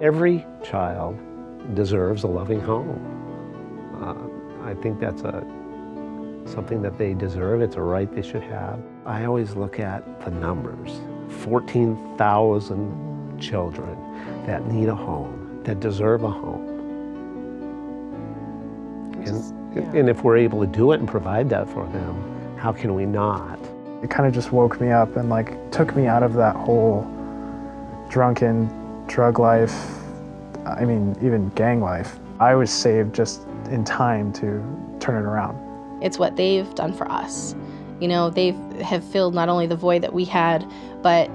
Every child deserves a loving home. I think that's something that they deserve. It's a right they should have. I always look at the numbers. 14,000 children that need a home, that deserve a home. And if we're able to do it and provide that for them, how can we not? It kind of just woke me up and like took me out of that whole drunken drug life, I mean, even gang life. I was saved just in time to turn it around. It's what they've done for us. You know, they have filled not only the void that we had, but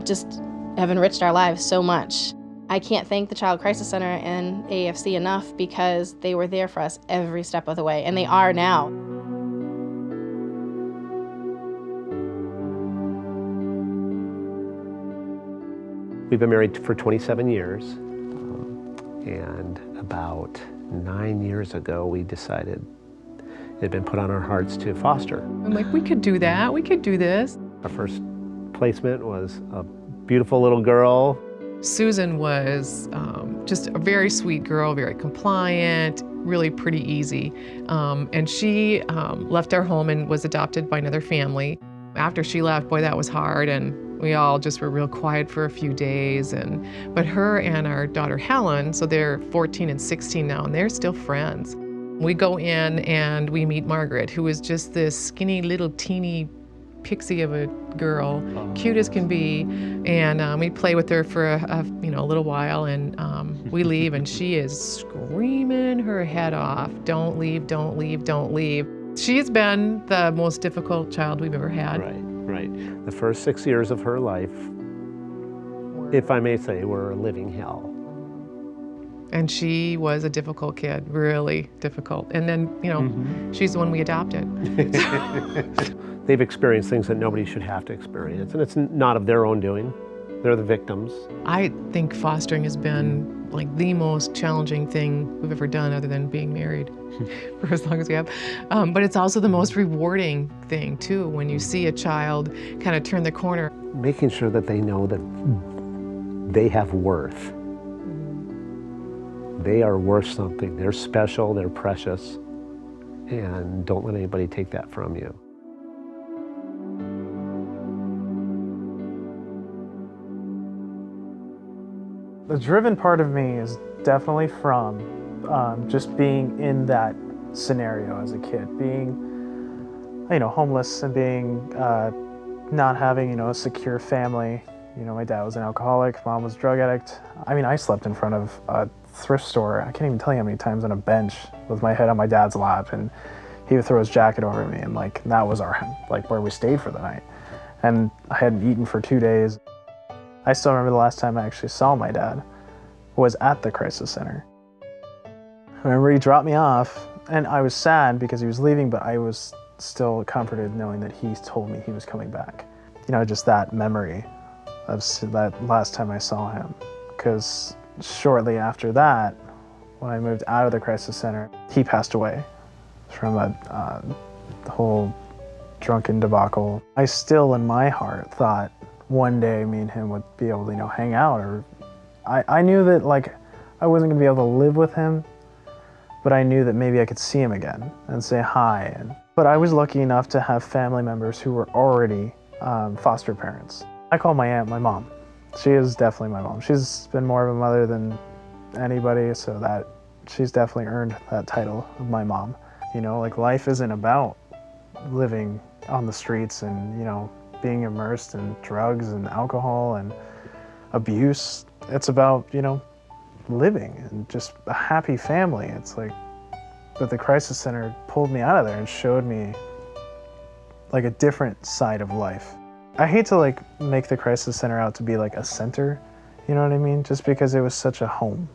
just have enriched our lives so much. I can't thank the Child Crisis Center and AFC enough because they were there for us every step of the way, and they are now. We've been married for 27 years, and about 9 years ago we decided it had been put on our hearts to foster. I'm like, we could do that, we could do this. Our first placement was a beautiful little girl. Susan was just a very sweet girl, very compliant, really pretty easy. And she left our home and was adopted by another family. After she left, boy, that was hard, and we all just were real quiet for a few days. But her and our daughter Helen, so they're 14 and 16 now, and they're still friends. We go in and we meet Margaret, who is just this skinny little teeny pixie of a girl, cute as can be, and we play with her for a little while, and we leave, and she is screaming her head off, "Don't leave, don't leave, don't leave." She's been the most difficult child we've ever had. Right. The first 6 years of her life, if I may say, were a living hell. And she was a difficult kid, really difficult. And then, she's the one we adopted. They've experienced things that nobody should have to experience, and it's not of their own doing. They're the victims. I think fostering has been like the most challenging thing we've ever done other than being married for as long as we have. But it's also the most rewarding thing too, when you see a child kind of turn the corner. Making sure that they know that they have worth. They are worth something. They're special, they're precious, and don't let anybody take that from you. The driven part of me is definitely from just being in that scenario as a kid, being, homeless and being not having, a secure family. My dad was an alcoholic, mom was a drug addict. I mean, I slept in front of a thrift store. I can't even tell you how many times on a bench with my head on my dad's lap, and he would throw his jacket over me, and that was where we stayed for the night. And I hadn't eaten for 2 days. I still remember the last time I actually saw my dad was at the crisis center. I remember he dropped me off, and I was sad because he was leaving, but I was still comforted knowing that he told me he was coming back. Just that memory of that last time I saw him. Because shortly after that, when I moved out of the crisis center, he passed away from the whole drunken debacle. I still, in my heart, thought one day me and him would be able to, hang out. Or I knew that I wasn't gonna be able to live with him, but I knew that maybe I could see him again and say hi. But I was lucky enough to have family members who were already foster parents. I call my aunt my mom. She is definitely my mom. She's been more of a mother than anybody, so that she's definitely earned that title of my mom. Life isn't about living on the streets and, being immersed in drugs and alcohol and abuse. It's about, living and just a happy family. But the crisis center pulled me out of there and showed me a different side of life. I hate to make the crisis center out to be a center, you know what I mean? Just because it was such a home.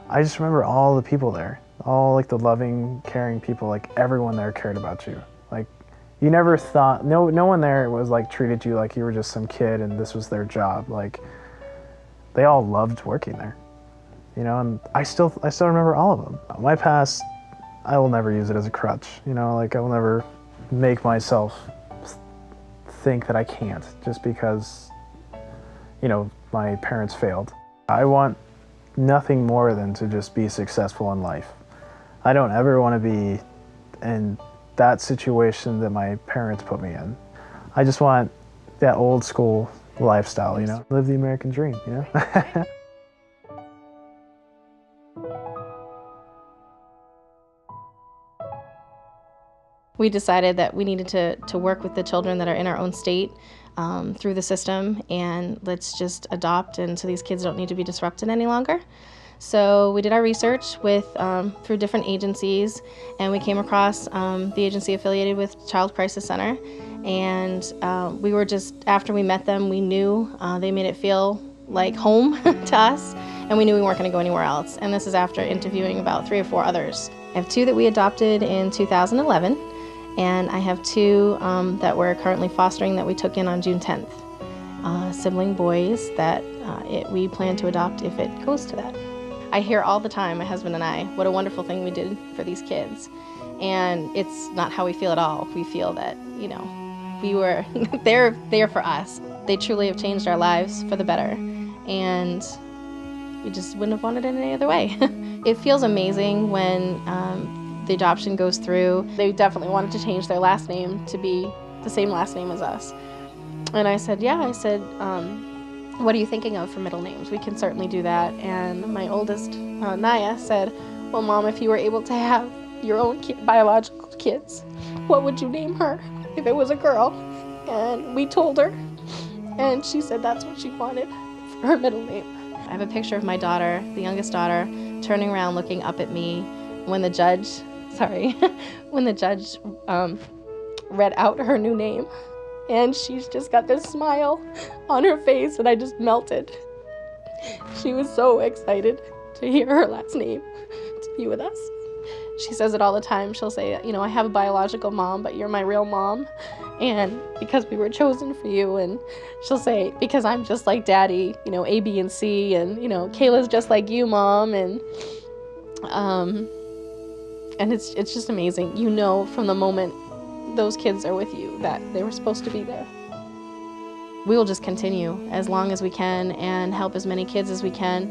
I just remember all the people there, all the loving, caring people, everyone there cared about you. You never thought, no one there was treated you like you were just some kid and this was their job. They all loved working there, and I still remember all of them. My past, I will never use it as a crutch, I will never make myself think that I can't just because, my parents failed. I want nothing more than to just be successful in life. I don't ever want to be in that situation that my parents put me in. I just want that old school lifestyle, you know, live the American dream, you know. We decided that we needed to work with the children that are in our own state through the system, and let's just adopt, and so these kids don't need to be disrupted any longer. So we did our research with through different agencies, and we came across the agency affiliated with Child Crisis Center, and we were just, after we met them, we knew they made it feel like home to us, and we knew we weren't going to go anywhere else. And this is after interviewing about 3 or 4 others. I have 2 that we adopted in 2011, and I have 2 that we're currently fostering that we took in on June 10th. Sibling boys that we plan to adopt if it goes to that. I hear all the time, my husband and I, what a wonderful thing we did for these kids. And it's not how we feel at all. We feel that, you know, we were, they're there for us. They truly have changed our lives for the better. And we just wouldn't have wanted it any other way. It feels amazing when the adoption goes through. They definitely wanted to change their last name to be the same last name as us. And I said, yeah, what are you thinking of for middle names? We can certainly do that. And my oldest, Naya, said, well, Mom, if you were able to have your own biological kids, what would you name her if it was a girl? And we told her, and she said that's what she wanted for her middle name. I have a picture of my daughter, the youngest daughter, turning around looking up at me when the judge, read out her new name. And she's just got this smile on her face, and I just melted. She was so excited to hear her last name, to be with us. She says it all the time. She'll say, you know, I have a biological mom, but you're my real mom. And because we were chosen for you. And she'll say, because I'm just like Daddy, you know, A, B, and C. And, you know, Kayla's just like you, Mom. And it's just amazing. You know from the moment those kids are with you that they were supposed to be there. We will just continue as long as we can and help as many kids as we can.